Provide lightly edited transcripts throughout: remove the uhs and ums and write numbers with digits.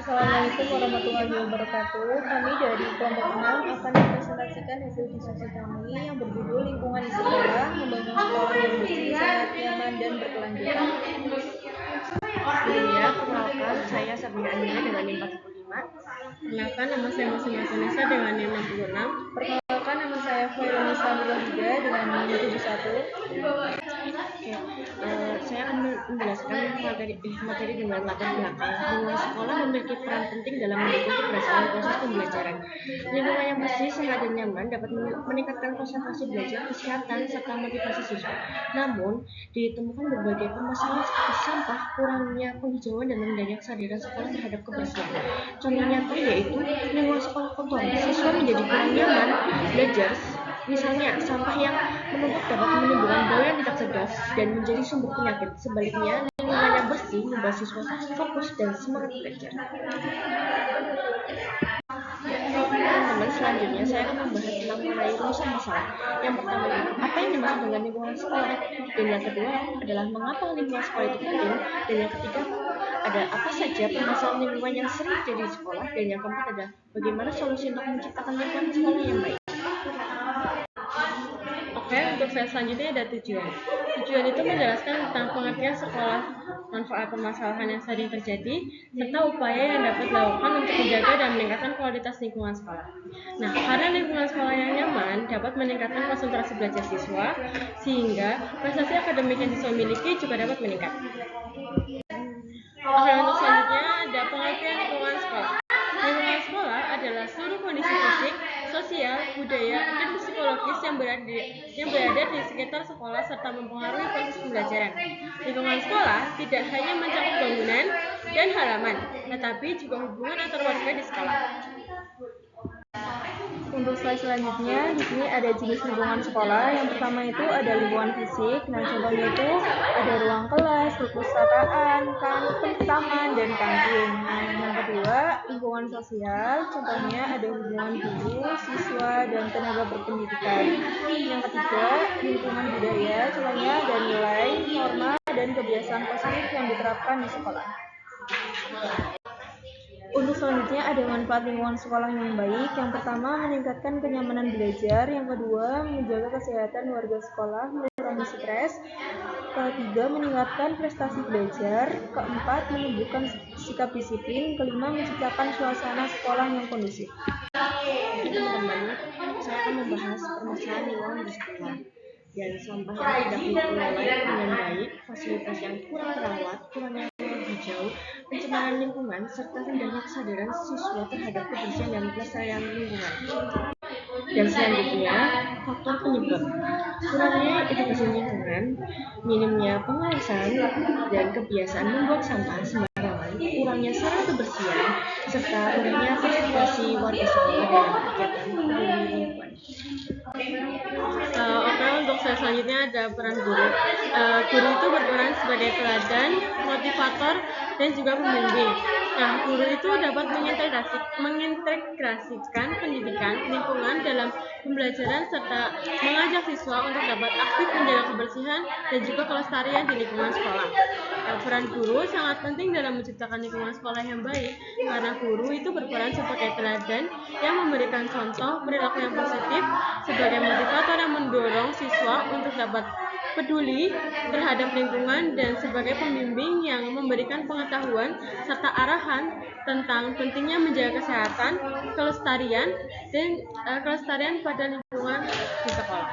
Assalamualaikum warahmatullahi wabarakatuh. Kami dari kelompok 6 akan mempresentasikan hasil diskusi kami yang berjudul Lingkungan di Sekolah, Membangun Sekolah yang Bersih, Sehat, Nyaman, dan Berkelanjutan. Iya, perkenalkan saya Sabrina Andrea dengan NIM 45. Perkenalkan, nama saya Muslimah Tunisa dengan NIM 66. Perkenalkan, nama saya Khairul Nurhida dengan NIM 71. Saya akan menjelaskan materi dengan latar belakang. Lingkungan sekolah memiliki peran penting dalam mendukung keberhasilan proses pembelajaran. Lingkungan yang bersih, sehat, dan nyaman dapat meningkatkan konsentrasi belajar, kesehatan, serta motivasi siswa. Namun, ditemukan berbagai permasalahan seperti sampah, kurangnya penghijauan, dan rendahnya kesadaran sekolah terhadap kebersihan. Contoh nyata yaitu lingkungan sekolah kotor, siswa menjadi kurang nyaman belajar. Misalnya, sampah yang menumpuk dapat menimbulkan bau yang tidak sedap dan menjadi sumber penyakit. Sebaliknya, lingkungan yang bersih membuat siswa fokus dan semangat belajar. Teman-teman, selanjutnya saya akan membahas tentang mengenai rumusan masalah. Yang pertama, apa yang dimaksud dengan lingkungan sekolah? Dan yang kedua adalah mengapa lingkungan sekolah itu penting. Dan yang ketiga, ada apa saja permasalahan lingkungan yang sering terjadi di sekolah. Dan yang keempat adalah bagaimana solusi untuk menciptakan lingkungan sekolah yang baik. Oke, untuk saya selanjutnya ada tujuan. Tujuan itu menjelaskan tentang pengertian sekolah, manfaat permasalahan yang sering terjadi, serta upaya yang dapat dilakukan untuk menjaga dan meningkatkan kualitas lingkungan sekolah. Nah, karena lingkungan sekolah yang nyaman dapat meningkatkan konsentrasi belajar siswa, sehingga prestasi akademik yang siswa miliki juga dapat meningkat. Oke, untuk selanjutnya ada pengertian lingkungan sekolah. Lingkungan sekolah adalah seluruh kondisi fisik, sosial, budaya, dan psikologis yang berada di sekitar sekolah serta mempengaruhi proses pembelajaran. Lingkungan sekolah tidak hanya mencakup bangunan dan halaman, tetapi juga hubungan antar warga di sekolah. Untuk slide selanjutnya, di sini ada jenis lingkungan sekolah. Yang pertama itu ada lingkungan fisik. Nah, contohnya itu ada ruang kelas, perpustakaan, taman, dan kantin. Nah, yang kedua, lingkungan sosial. Contohnya ada hubungan guru, siswa, dan tenaga berpendidikan. Yang ketiga, lingkungan budaya. Contohnya ada nilai, norma, dan kebiasaan positif yang diterapkan di sekolah. Untuk selanjutnya ada manfaat lingkungan sekolah yang baik. Yang pertama, meningkatkan kenyamanan belajar. Yang kedua, menjaga kesehatan warga sekolah, mengurangi stres. Ketiga, meningkatkan prestasi belajar. Keempat, menumbuhkan sikap disiplin. Kelima, menciptakan suasana sekolah yang kondusif. Teman-teman, saya akan membahas permasalahan lingkungan di sekolah. Dan sampah yang tidak dikelola dengan baik, fasilitas yang kurang terawat, kurangnya ruang hijau, pencemaran lingkungan, serta rendahnya kesadaran siswa terhadap kebersihan dan kelestarian lingkungan. Dan selanjutnya, faktor penyebab kurangnya edukasi lingkungan, minimnya pengawasan dan kebiasaan membuang sampah sembarangan, kurangnya sarana kebersihan, serta rendahnya partisipasi warga sekolah dalam kegiatan peduli lingkungan. Oke, untuk saya selanjutnya ada peran guru. Guru itu berperan sebagai teladan, motivator, dan juga pembimbing. Nah, guru itu dapat mengintegrasikan pendidikan lingkungan dalam pembelajaran serta mengajak siswa untuk dapat aktif menjaga kebersihan dan juga kelestarian di lingkungan sekolah. Peran guru sangat penting dalam menciptakan lingkungan sekolah yang baik karena guru itu berperan sebagai teladan yang memberikan contoh perilaku yang positif sebagai motivator yang mendorong siswa untuk dapat peduli terhadap lingkungan dan sebagai pembimbing yang memberikan pengetahuan serta arahan tentang pentingnya menjaga kesehatan, kelestarian pada lingkungan di sekolah.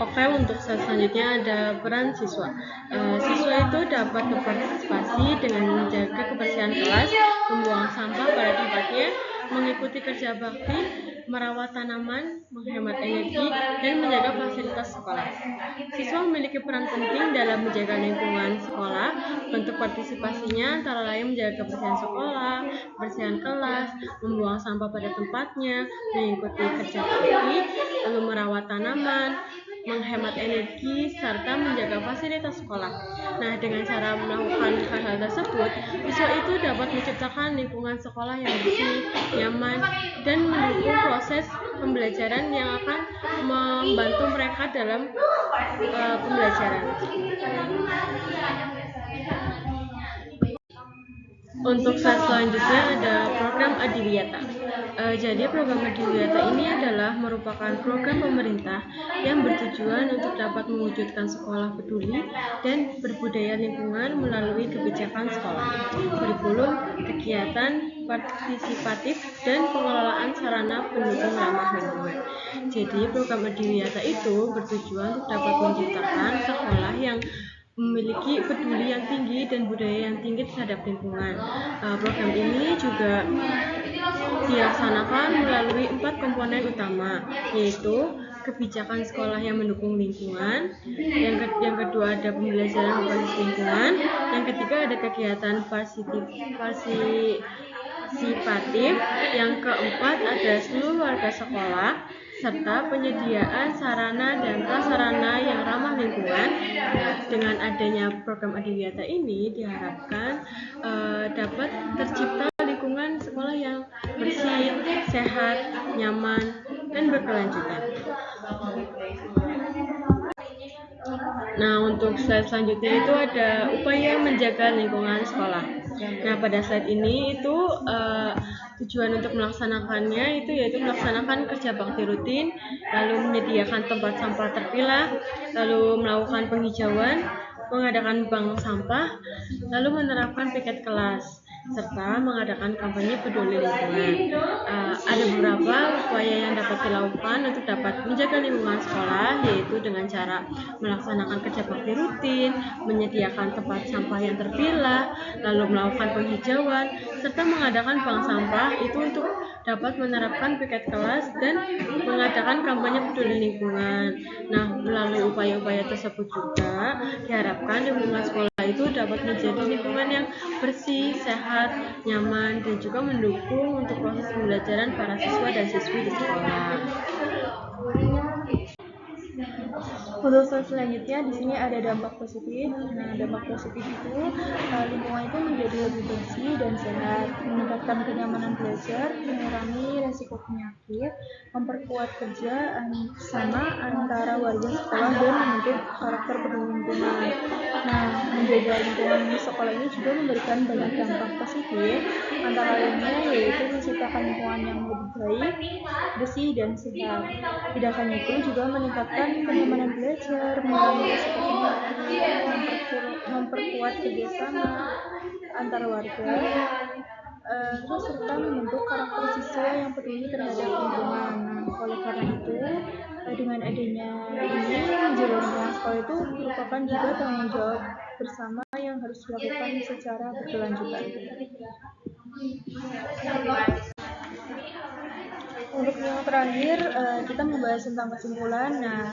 Oke, untuk selanjutnya ada peran siswa. Siswa itu dapat berpartisipasi dengan menjaga kebersihan kelas, membuang sampah pada tempatnya, mengikuti kerja bakti, merawat tanaman, menghemat energi, dan menjaga fasilitas sekolah. Siswa memiliki peran penting dalam menjaga lingkungan sekolah. Bentuk partisipasinya antara lain menjaga kebersihan sekolah, kebersihan kelas, membuang sampah pada tempatnya, mengikuti kerja bakti, lalu merawat tanaman, menghemat energi, serta menjaga fasilitas sekolah. Nah, dengan cara melakukan hal-hal tersebut, siswa itu dapat menciptakan lingkungan sekolah yang bersih, nyaman, dan mendukung proses pembelajaran yang akan membantu mereka dalam pembelajaran. Untuk slide selanjutnya ada program Adiwiyata. Jadi program Adiwiyata ini adalah merupakan program pemerintah yang bertujuan untuk dapat mewujudkan sekolah peduli dan berbudaya lingkungan melalui kebijakan sekolah, kurikulum, kegiatan partisipatif, dan pengelolaan sarana pendukung ramah lingkungan. Jadi program Adiwiyata itu bertujuan untuk dapat menciptakan sekolah yang memiliki peduli yang tinggi dan budaya yang tinggi terhadap lingkungan. Program ini juga dilaksanakan melalui 4 komponen utama, yaitu kebijakan sekolah yang mendukung lingkungan, yang kedua ada pembelajaran berbasis lingkungan, yang ketiga ada kegiatan partisipatif, yang keempat ada seluruh warga sekolah, serta penyediaan sarana dan prasarana yang ramah lingkungan. Dengan adanya program Adiwiyata ini diharapkan dapat tercipta lingkungan sekolah yang bersih, sehat, nyaman, dan berkelanjutan. Nah, untuk slide selanjutnya itu ada upaya menjaga lingkungan sekolah. Nah, pada slide ini itu tujuan untuk melaksanakannya itu yaitu melaksanakan kerja bakti rutin, lalu menyediakan tempat sampah terpilah, lalu melakukan penghijauan, mengadakan bank sampah, lalu menerapkan piket kelas, serta mengadakan kampanye peduli lingkungan. Ada beberapa upaya yang dapat dilakukan untuk dapat menjaga lingkungan sekolah, yaitu dengan cara melaksanakan kerja bakti rutin, menyediakan tempat sampah yang terpilah, lalu melakukan penghijauan, serta mengadakan bank sampah itu untuk dapat menerapkan piket kelas dan mengadakan kampanye peduli lingkungan. Nah, melalui upaya-upaya tersebut juga diharapkan lingkungan sekolah itu dapat menjadi lingkungan yang bersih, sehat, nyaman, dan juga mendukung untuk proses pembelajaran para siswa dan siswi di sekolah. Untuk slide selanjutnya di sini ada dampak positif. Nah, dampak positif itu lingkungan itu menjadi lebih bersih dan sehat, meningkatkan kenyamanan belajar, mengurangi resiko penyakit, memperkuat kerja sama antara warga sekolah dan membentuk karakter peduli lingkungan. Nah, menjaga lingkungan sekolah ini juga memberikan banyak dampak positif, antara lainnya yaitu menciptakan lingkungan yang lebih baik, bersih dan sehat. Tidak hanya itu, juga meningkatkan kenyamanan belajar, mengurangi risiko penyakit, memperkuat kerjasama antar warga, terus serta membentuk karakter siswa yang peduli terhadap lingkungan. Nah, oleh karena itu, dengan adanya ini, menjaga lingkungan sekolah itu merupakan juga tanggung jawab bersama yang harus dilakukan secara berkelanjutan. Untuk yang terakhir, kita membahas tentang kesimpulan. Nah,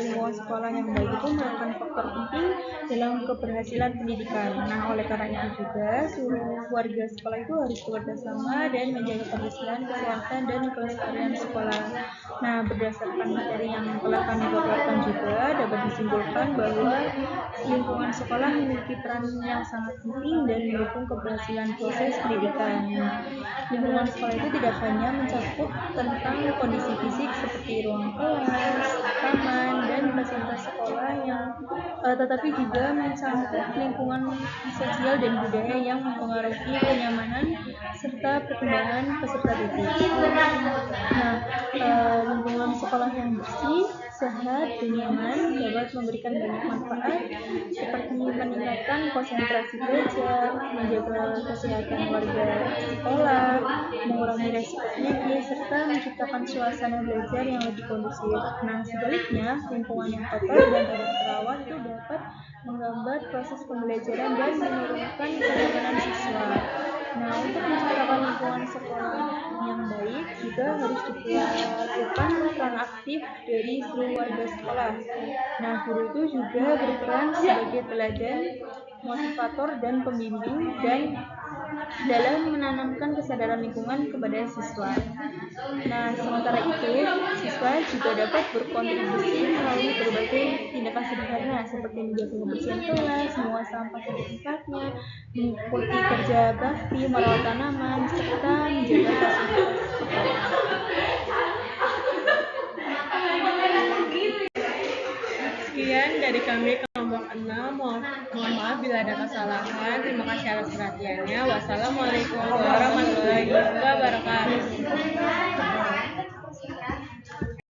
lingkungan sekolah yang baik itu merupakan faktor penting dalam keberhasilan pendidikan. Nah, oleh karena itu juga seluruh warga sekolah itu harus bekerja sama dan menjaga kebersihan, kesehatan, dan kelestarian sekolah. Nah, berdasarkan materi yang telah kami paparkan juga dapat disimpulkan bahwa lingkungan sekolah memiliki peran yang sangat penting dan mendukung keberhasilan proses pendidikan. Lingkungan sekolah itu tidak hanya mencakup tentang kondisi fisik seperti ruang kelas, taman, dan fasilitas sekolah tetapi juga mencakup lingkungan sosial dan budaya yang mempengaruhi kenyamanan serta perkembangan peserta didik. Nah, lingkungan sekolah yang bersih, sehat, dan nyaman dapat memberikan banyak manfaat seperti meningkatkan konsentrasi belajar, menjaga kesehatan warga sekolah, mengurangi resiko penyakit, serta menciptakan suasana belajar yang lebih kondusif. Nah, sebaliknya, lingkungan yang kotor dan tidak terawat itu dapat menghambat proses pembelajaran dan menurunkan kenyamanan siswa. Nah, untuk menciptakan lingkungan sekolah yang baik juga harus dilakukan peran aktif dari seluruh warga sekolah. Nah, guru itu juga berperan sebagai teladan, motivator, dan pembimbing dan dalam menanamkan kesadaran lingkungan kepada siswa. Nah, sementara itu, siswa juga dapat berkontribusi melalui berbagai tindakan sederhana seperti menjaga kebersihan kelas, mengolah sampah pada tempatnya, mengikuti kerja bakti, merawat tanaman, serta menjaga fasilitas sekolah. Sekian dari kami kelompok 6. Mohon maaf maaf bila ada kesalahan. Terima kasih atas perhatiannya. Wassalamualaikum warahmatullahi wabarakatuh.